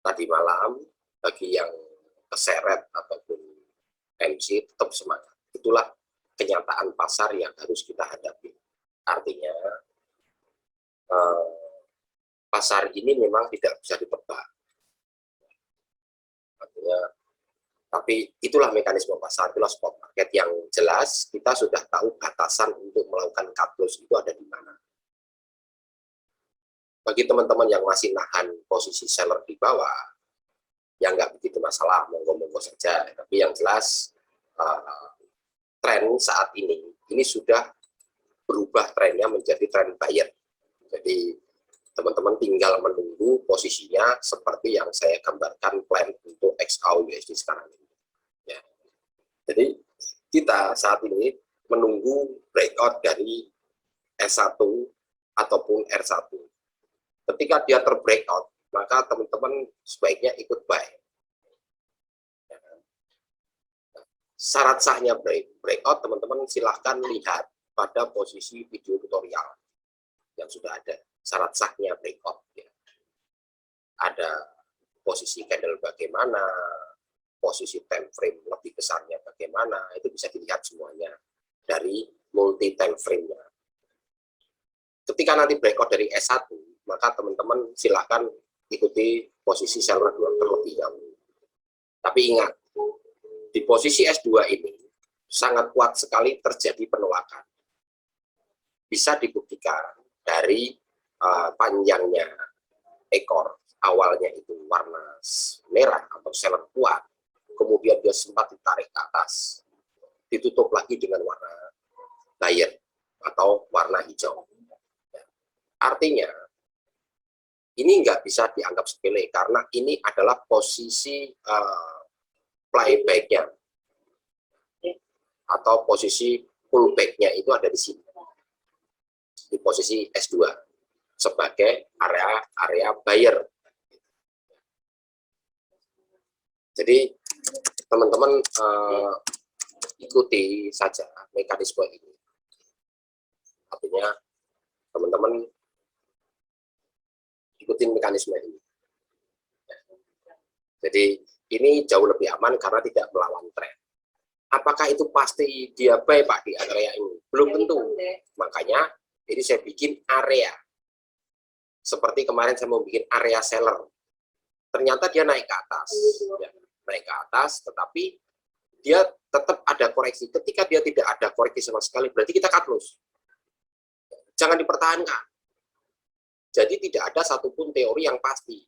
tadi malam, bagi yang keseret ataupun MC, tetap semangat. Itulah kenyataan pasar yang harus kita hadapi. Artinya, pasar ini memang tidak bisa ditebak. Artinya, tapi itulah mekanisme pasar, itulah spot market yang jelas kita sudah tahu batasan untuk melakukan cut loss itu ada di mana. Bagi teman-teman yang masih nahan posisi seller di bawah, ya nggak begitu masalah, monggo-monggo saja. Tapi yang jelas tren saat ini sudah berubah trennya menjadi tren buyer. Jadi teman-teman tinggal menunggu posisinya seperti yang saya gambarkan plan untuk XAU USD sekarang ini. Ya. Jadi kita saat ini menunggu breakout dari S1 ataupun R1. Ketika dia terbreakout, maka teman-teman sebaiknya ikut buy. Syarat sahnya breakout, teman-teman silahkan lihat pada posisi video tutorial yang sudah ada. Syarat sahnya breakout. Ya. Ada posisi candle bagaimana, posisi time frame lebih besarnya bagaimana, itu bisa dilihat semuanya dari multi time frame-nya. Ketika nanti breakout dari S1, maka teman-teman silahkan ikuti posisi seller terlebih dahulu. Tapi ingat, di posisi S2 ini sangat kuat sekali terjadi penolakan. Bisa dibuktikan dari panjangnya ekor, awalnya itu warna merah atau seller kuat, kemudian dia sempat ditarik ke atas, ditutup lagi dengan warna buyer atau warna hijau. Artinya, ini nggak bisa dianggap sepele, karena ini adalah posisi playback-nya, atau posisi pullback-nya itu ada di sini, di posisi S2, sebagai area buyer. Jadi, teman-teman ikuti saja mekanisme ini. Artinya, teman-teman ikutin mekanisme ini. Jadi ini jauh lebih aman karena tidak melawan tren. Apakah itu pasti dia buy Pak di area ini? Belum tentu. Makanya ini saya bikin area. Seperti kemarin saya mau bikin area seller. Ternyata dia naik ke atas. Ya, naik ke atas, tetapi dia tetap ada koreksi. Ketika dia tidak ada koreksi sama sekali, berarti kita cut loss. Jangan dipertahankan. Jadi tidak ada satupun teori yang pasti.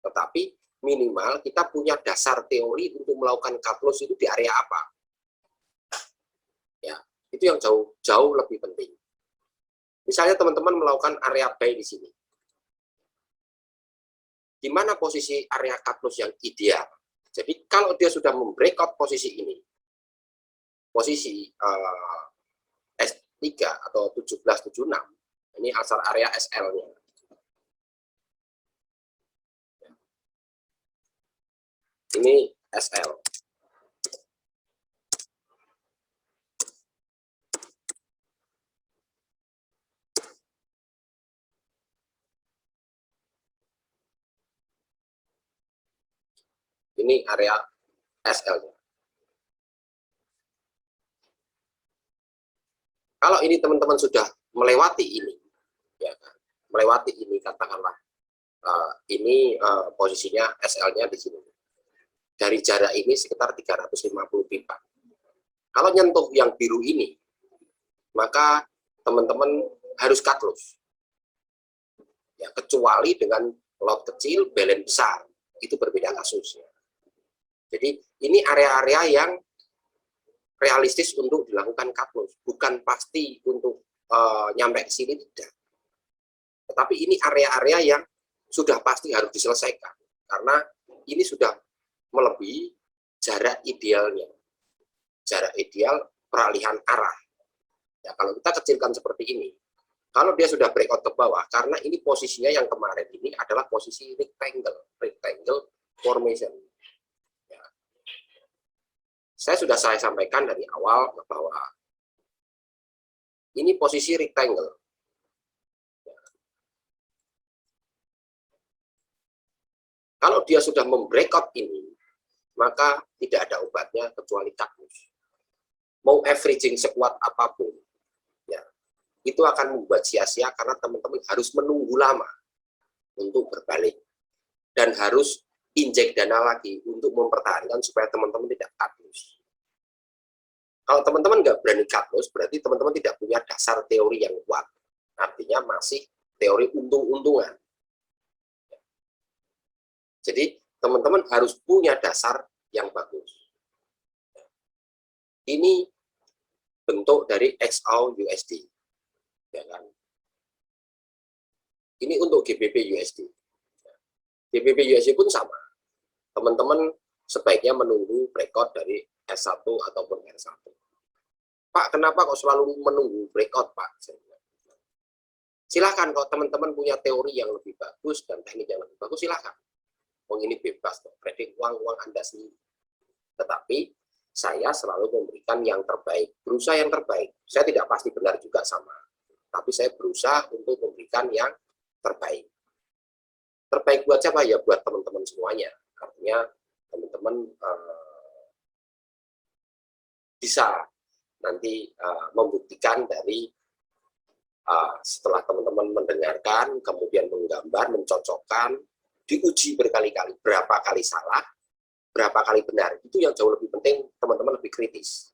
Tetapi minimal kita punya dasar teori untuk melakukan cut loss itu di area apa. Ya, itu yang jauh lebih penting. Misalnya teman-teman melakukan area buy di sini. Di mana posisi area cut loss yang ideal? Jadi kalau dia sudah membreakout posisi ini, posisi S3 atau 1776, ini asal area SL-nya. Ini SL. Ini area SL-nya. Kalau ini teman-teman sudah melewati ini, ya kan, melewati ini katakanlah ini posisinya SL-nya di sini. Dari jarak ini sekitar 350 pipa. Kalau nyentuh yang biru ini, maka teman-teman harus cut loss. Ya, kecuali dengan lot kecil, balance besar, itu berbeda kasusnya. Jadi ini area-area yang realistis untuk dilakukan cut loss, bukan pasti untuk nyampe ke sini, tidak. Tetapi ini area-area yang sudah pasti harus diselesaikan, karena ini sudah melebihi jarak idealnya, jarak ideal peralihan arah. Ya, kalau kita kecilkan seperti ini, kalau dia sudah breakout ke bawah, karena ini posisinya yang kemarin ini adalah posisi rectangle formation. Ya. Saya sampaikan dari awal bahwa ini posisi rectangle. Ya. Kalau dia sudah membreakout ini, maka tidak ada obatnya kecuali kakus. Mau averaging sekuat apapun, ya, itu akan membuat sia-sia karena teman-teman harus menunggu lama untuk berbalik. Dan harus injek dana lagi untuk mempertahankan supaya teman-teman tidak cut loss. Kalau teman-teman nggak berani cut loss, berarti teman-teman tidak punya dasar teori yang kuat. Artinya masih teori untung-untungan. Jadi teman-teman harus punya dasar yang bagus. Ini bentuk dari XAU USD. Ya kan? Ini untuk GBP USD. GBP USD pun sama. Teman-teman sebaiknya menunggu breakout dari S1 ataupun R1. Pak, kenapa kok selalu menunggu breakout, Pak? Silahkan kalau teman-teman punya teori yang lebih bagus dan teknik yang lebih bagus, silahkan. Ini bebas, trading uang Anda sendiri. Tetapi saya selalu memberikan yang terbaik, berusaha yang terbaik. Saya tidak pasti benar juga sama, tapi saya berusaha untuk memberikan yang terbaik. Terbaik buat siapa? Ya buat teman-teman semuanya. Artinya teman-teman bisa nanti membuktikan dari setelah teman-teman mendengarkan, kemudian menggambar, mencocokkan, diuji berkali-kali, berapa kali salah, berapa kali benar. Itu yang jauh lebih penting, teman-teman lebih kritis.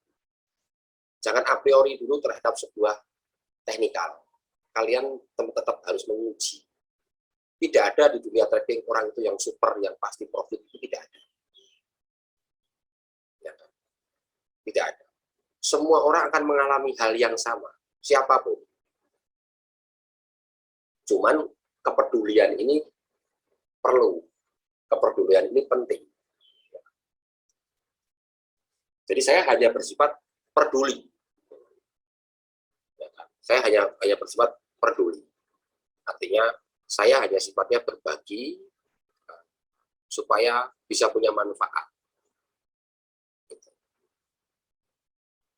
Jangan a priori dulu terhadap sebuah teknikal. Kalian tetap harus menguji. Tidak ada di dunia trading orang itu yang super, yang pasti profit, itu tidak ada. Ya, tidak ada. Semua orang akan mengalami hal yang sama, siapapun. Cuman kepedulian ini perlu, kepedulian ini penting. Jadi saya hanya bersifat peduli. Saya hanya bersifat peduli. Artinya saya hanya sifatnya berbagi supaya bisa punya manfaat.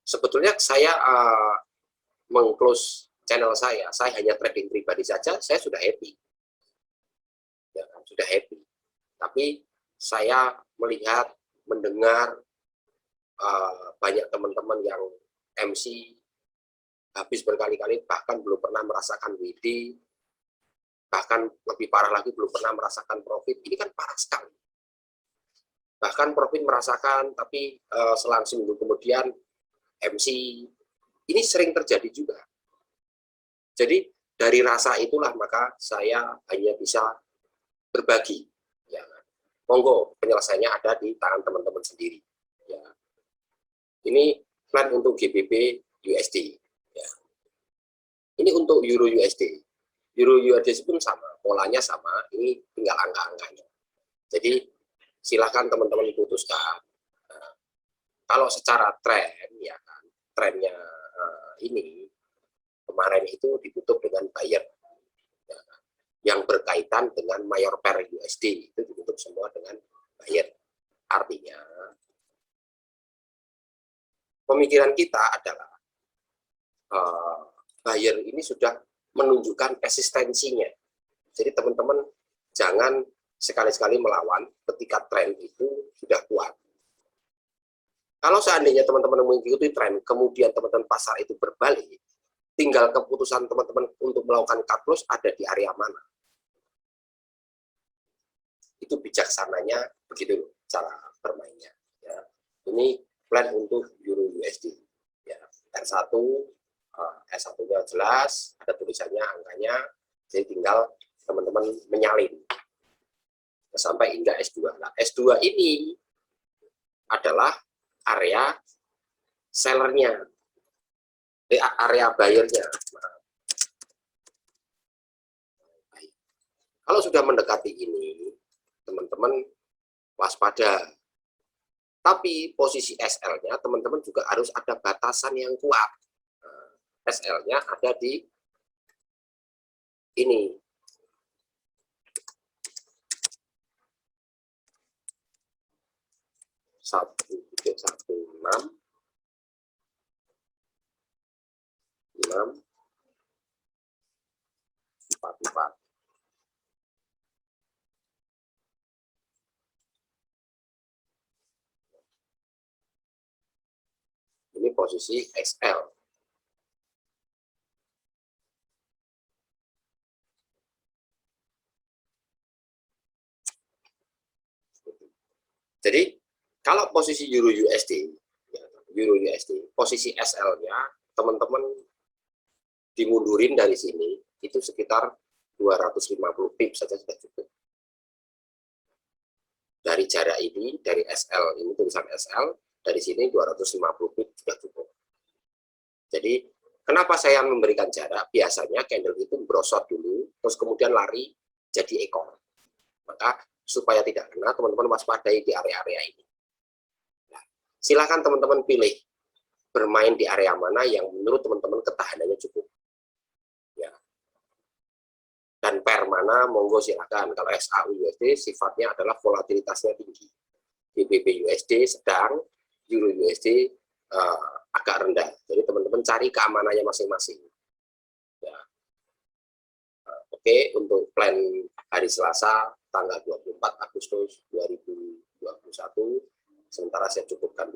Sebetulnya saya meng-close channel saya hanya trading pribadi saja, saya sudah happy. Ya, sudah happy. Tapi saya melihat, mendengar banyak teman-teman yang MC habis berkali-kali, bahkan belum pernah merasakan WD, bahkan lebih parah lagi belum pernah merasakan profit. Ini kan parah sekali. Bahkan profit merasakan, tapi selang seminggu kemudian MC. Ini sering terjadi juga. Jadi dari rasa itulah maka saya hanya bisa berbagi. Ya. Monggo, penyelesaiannya ada di tangan teman-teman sendiri. Ya. Ini plan untuk GBP USD. Ya. Ini untuk Euro USD. Euro USD pun sama, polanya sama, ini tinggal angka-angkanya. Jadi silahkan teman-teman putuskan. Nah, kalau secara tren, ya kan, trennya ini kemarin itu ditutup dengan buyer. Ya, yang berkaitan dengan mayor pair USD itu ditutup semua dengan buyer. Artinya pemikiran kita adalah buyer ini sudah menunjukkan eksistensinya. Jadi teman-teman jangan sekali-sekali melawan ketika tren itu sudah kuat. Kalau seandainya teman-teman mengikuti tren, kemudian teman-teman pasar itu berbalik, tinggal keputusan teman-teman untuk melakukan cut loss ada di area mana. Itu bijaksananya begitu cara bermainnya. Ya. Ini plan untuk Euro USD. Ya. R1, S1-nya jelas, ada tulisannya, angkanya, jadi tinggal teman-teman menyalin sampai hingga S2. Nah, S2 ini adalah area sellernya, area buyernya. Kalau sudah mendekati ini, teman-teman waspada. Tapi posisi SL-nya, teman-teman juga harus ada batasan yang kuat. SL-nya ada di ini. Satu, enam, 44. posisi SL. Jadi kalau posisi Euro USD, posisi SL-nya teman-teman dimundurin dari sini itu sekitar 250 pips saja sudah cukup. Dari jarak ini, dari SL, ini tulisan SL, dari sini 250 pips sudah cukup. Jadi kenapa saya memberikan jarak? Biasanya candle itu brosot dulu, terus kemudian lari jadi ekor. Maka supaya tidak kena, teman-teman waspadai di area-area ini. Nah, silakan teman-teman pilih bermain di area mana yang menurut teman-teman ketahanannya cukup. Ya. Dan pair mana, monggo silakan. Kalau SAU USD sifatnya adalah volatilitasnya tinggi. GBP USD sedang, Euro USD agak rendah. Jadi teman-teman cari keamanannya masing-masing. Ya. Oke, untuk plan hari Selasa tanggal 24 Agustus 2021, sementara saya cukupkan.